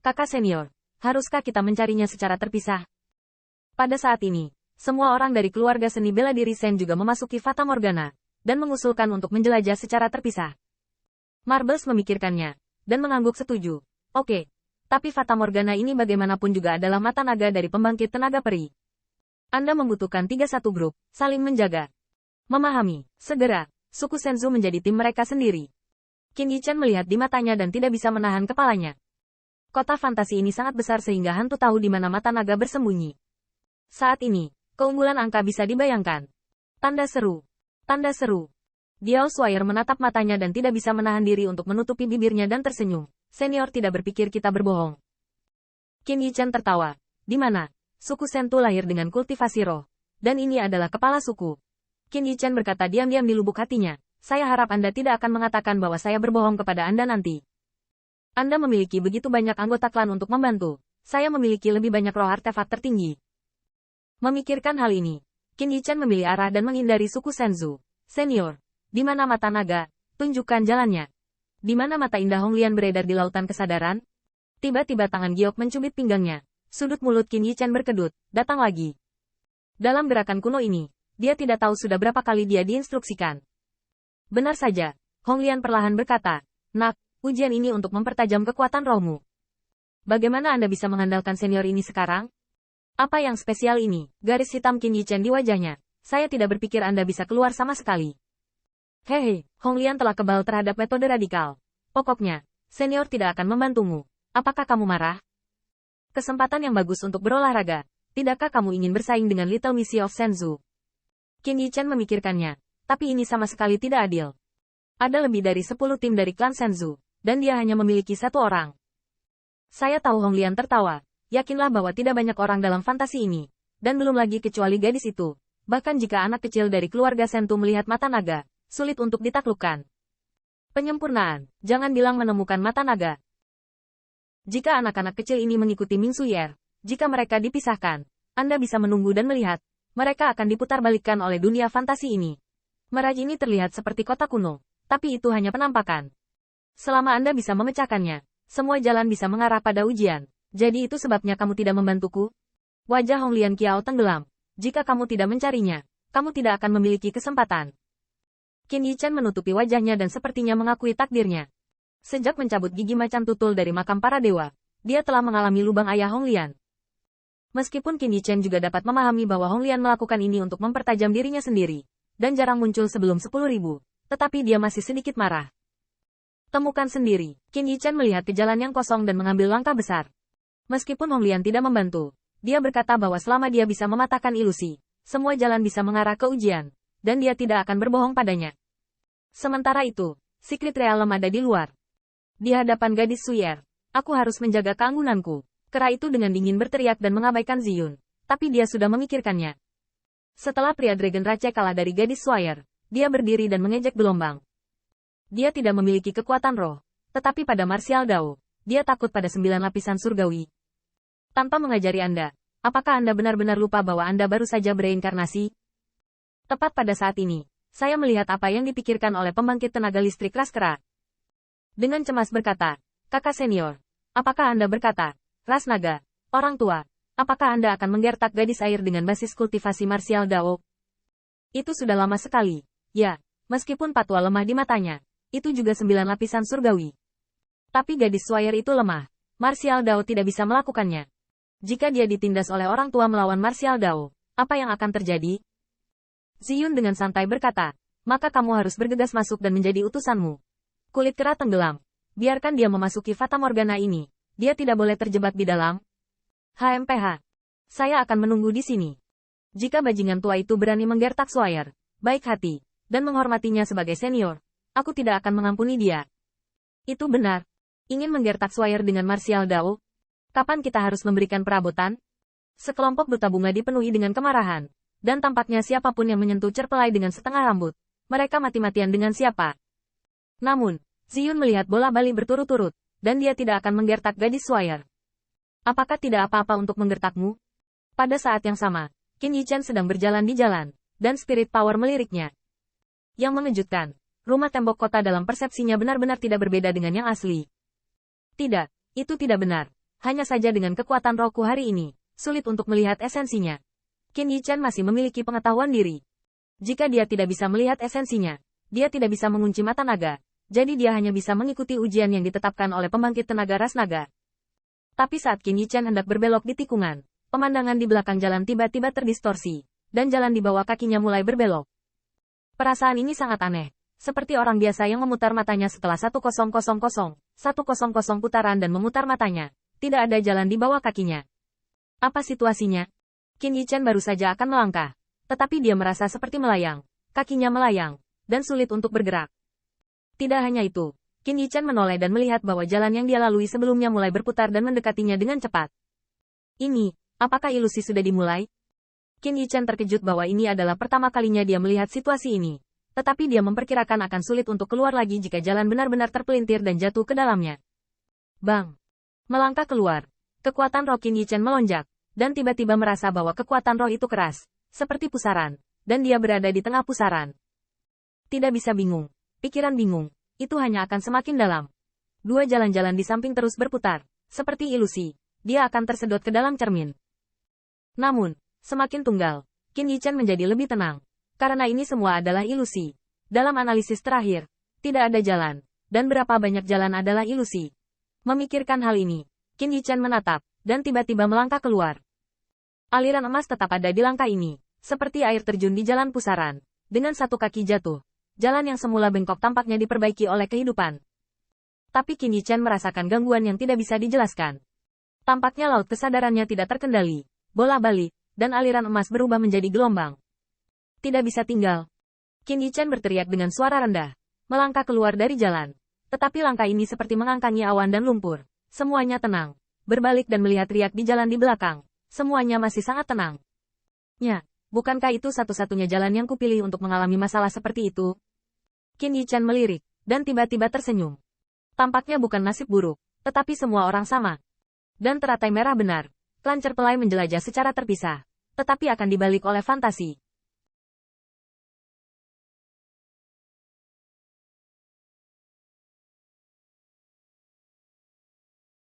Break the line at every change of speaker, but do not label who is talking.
Kakak senior, haruskah kita mencarinya secara terpisah? Pada saat ini, semua orang dari keluarga seni bela diri Sen juga memasuki Fata Morgana, dan mengusulkan untuk menjelajah secara terpisah. Marbles memikirkannya, dan mengangguk setuju. Oke, tapi Fata Morgana ini bagaimanapun juga adalah mata naga dari pembangkit tenaga peri. Anda membutuhkan 3-1 grup, saling menjaga. Memahami, segera, suku Senzu menjadi tim mereka sendiri. Qin Yichan melihat di matanya dan tidak bisa menahan kepalanya. Kota fantasi ini sangat besar sehingga hantu tahu di mana mata naga bersembunyi. Saat ini, keunggulan angka bisa dibayangkan. Tanda seru. Tanda seru. Diao Swire menatap matanya dan tidak bisa menahan diri untuk menutupi bibirnya dan tersenyum. Senior tidak berpikir kita berbohong. Qin Yichan tertawa. Di mana? Suku Sentu lahir dengan kultivasi roh. Dan ini adalah kepala suku. Qin Yichan berkata diam-diam di lubuk hatinya. Saya harap Anda tidak akan mengatakan bahwa saya berbohong kepada Anda nanti. Anda memiliki begitu banyak anggota klan untuk membantu. Saya memiliki lebih banyak roh artefak tertinggi. Memikirkan hal ini, Qin Yichan memilih arah dan menghindari suku Senzu. Senior, di mana mata naga? Tunjukkan jalannya. Di mana mata indah Honglian beredar di lautan kesadaran? Tiba-tiba tangan Giok mencubit pinggangnya. Sudut mulut Qin Yichan berkedut. Datang lagi. Dalam gerakan kuno ini, dia tidak tahu sudah berapa kali dia diinstruksikan. Benar saja, Honglian perlahan berkata, Nak, ujian ini untuk mempertajam kekuatan rohmu. Bagaimana Anda bisa mengandalkan senior ini sekarang? Apa yang spesial ini? Garis hitam Qin Yichan di wajahnya. Saya tidak berpikir Anda bisa keluar sama sekali. Hehe, Honglian telah kebal terhadap metode radikal. Pokoknya, senior tidak akan membantumu. Apakah kamu marah? Kesempatan yang bagus untuk berolahraga. Tidakkah kamu ingin bersaing dengan Little Missy of Senzu? Qin Yichan memikirkannya, tapi ini sama sekali tidak adil. Ada lebih dari 10 tim dari klan Senzu, dan dia hanya memiliki 1 orang. Saya tahu Honglian tertawa, yakinlah bahwa tidak banyak orang dalam fantasi ini, dan belum lagi kecuali gadis itu. Bahkan jika anak kecil dari keluarga Sentu melihat mata naga, sulit untuk ditaklukkan. Penyempurnaan, jangan bilang menemukan mata naga. Jika anak-anak kecil ini mengikuti Ming Suyer, jika mereka dipisahkan, Anda bisa menunggu dan melihat, mereka akan diputarbalikkan oleh dunia fantasi ini. Mirage ini terlihat seperti kota kuno, tapi itu hanya penampakan. Selama Anda bisa memecahkannya, semua jalan bisa mengarah pada ujian. Jadi itu sebabnya kamu tidak membantuku? Wajah Honglian Kiao tenggelam. Jika kamu tidak mencarinya, kamu tidak akan memiliki kesempatan. Qin Yichan menutupi wajahnya dan sepertinya mengakui takdirnya. Sejak mencabut gigi macan tutul dari makam para dewa, dia telah mengalami lubang ayah Honglian. Meskipun Qin Yichan juga dapat memahami bahwa Honglian melakukan ini untuk mempertajam dirinya sendiri, dan jarang muncul sebelum 10.000, tetapi dia masih sedikit marah. Temukan sendiri, Qin Yichan melihat ke jalan yang kosong dan mengambil langkah besar. Meskipun Honglian tidak membantu, dia berkata bahwa selama dia bisa mematahkan ilusi, semua jalan bisa mengarah ke ujian, dan dia tidak akan berbohong padanya. Sementara itu, Secret Realm ada di luar. Di hadapan gadis Suyer, aku harus menjaga keanggunanku. Kera itu dengan dingin berteriak dan mengabaikan Ziyun, tapi dia sudah memikirkannya. Setelah pria Dragon Rache kalah dari gadis Suyer, dia berdiri dan mengejek gelombang. Dia tidak memiliki kekuatan roh, tetapi pada Martial Dao, dia takut pada 9 lapisan surgawi. Tanpa mengajari Anda, apakah Anda benar-benar lupa bahwa Anda baru saja bereinkarnasi? Tepat pada saat ini, saya melihat apa yang dipikirkan oleh pembangkit tenaga listrik ras kera. Dengan cemas berkata, Kakak senior, apakah Anda berkata, ras naga, orang tua, apakah Anda akan menggertak gadis air dengan basis kultivasi Martial Dao? Itu sudah lama sekali. Ya, meskipun Patwa lemah di matanya, itu juga 9 lapisan surgawi. Tapi gadis Swire itu lemah. Martial Dao tidak bisa melakukannya. Jika dia ditindas oleh orang tua melawan Martial Dao, apa yang akan terjadi? Ziyun dengan santai berkata, maka kamu harus bergegas masuk dan menjadi utusanmu. Kulit kera tenggelam. Biarkan dia memasuki Fata Morgana ini. Dia tidak boleh terjebak di dalam. HMPH. Saya akan menunggu di sini. Jika bajingan tua itu berani menggertak Swire, baik hati, dan menghormatinya sebagai senior, aku tidak akan mengampuni dia. Itu benar. Ingin menggertak Swire dengan Martial Dao? Kapan kita harus memberikan perabotan? Sekelompok duta bunga dipenuhi dengan kemarahan. Dan tampaknya siapapun yang menyentuh Cerpelai dengan setengah rambut, mereka mati-matian dengan siapa. Namun, Ziyun melihat bola balik berturut-turut, dan dia tidak akan menggertak gadis Swire. Apakah tidak apa-apa untuk menggertakmu? Pada saat yang sama, Qin Yichan sedang berjalan di jalan, dan spirit power meliriknya. Yang mengejutkan, rumah tembok kota dalam persepsinya benar-benar tidak berbeda dengan yang asli. Tidak, itu tidak benar. Hanya saja dengan kekuatan rohku hari ini, sulit untuk melihat esensinya. Qin Yichan masih memiliki pengetahuan diri. Jika dia tidak bisa melihat esensinya, dia tidak bisa mengunci mata naga. Jadi dia hanya bisa mengikuti ujian yang ditetapkan oleh pembangkit tenaga ras naga. Tapi saat Qin Yichan hendak berbelok di tikungan, pemandangan di belakang jalan tiba-tiba terdistorsi, dan jalan di bawah kakinya mulai berbelok. Perasaan ini sangat aneh, seperti orang biasa yang memutar matanya setelah 1000 putaran dan memutar matanya. Tidak ada jalan di bawah kakinya. Apa situasinya? Qin Yichan baru saja akan melangkah, tetapi dia merasa seperti melayang, kakinya melayang, dan sulit untuk bergerak. Tidak hanya itu, Qin Yichan menoleh dan melihat bahwa jalan yang dia lalui sebelumnya mulai berputar dan mendekatinya dengan cepat. Ini, apakah ilusi sudah dimulai? Qin Yichan terkejut bahwa ini adalah pertama kalinya dia melihat situasi ini. Tetapi dia memperkirakan akan sulit untuk keluar lagi jika jalan benar-benar terpelintir dan jatuh ke dalamnya. Bang! Melangkah keluar. Kekuatan roh Qin Yichan melonjak, dan tiba-tiba merasa bahwa kekuatan roh itu keras, seperti pusaran, dan dia berada di tengah pusaran. Tidak bisa bingung. Pikiran bingung, itu hanya akan semakin dalam. Dua jalan-jalan di samping terus berputar, seperti ilusi. Dia akan tersedot ke dalam cermin. Namun, semakin tunggal, Qin Yichan menjadi lebih tenang. Karena ini semua adalah ilusi. Dalam analisis terakhir, tidak ada jalan, dan berapa banyak jalan adalah ilusi. Memikirkan hal ini, Qin Yichan menatap, dan tiba-tiba melangkah keluar. Aliran emas tetap ada di langkah ini, seperti air terjun di jalan pusaran. Dengan satu kaki jatuh, jalan yang semula bengkok tampaknya diperbaiki oleh kehidupan. Tapi Qin Yichan merasakan gangguan yang tidak bisa dijelaskan. Tampaknya laut kesadarannya tidak terkendali, bola-balik, dan aliran emas berubah menjadi gelombang. Tidak bisa tinggal. Qin Yichan berteriak dengan suara rendah, melangkah keluar dari jalan. Tetapi langkah ini seperti mengangkangi awan dan lumpur. Semuanya tenang. Berbalik dan melihat riak di jalan di belakang. Semuanya masih sangat tenang. Ya, bukankah itu satu-satunya jalan yang kupilih untuk mengalami masalah seperti itu? Qin Yichan melirik, dan tiba-tiba tersenyum. Tampaknya bukan nasib buruk, tetapi semua orang sama. Dan teratai merah benar. Lancer pelai menjelajah secara terpisah, tetapi akan dibalik oleh fantasi.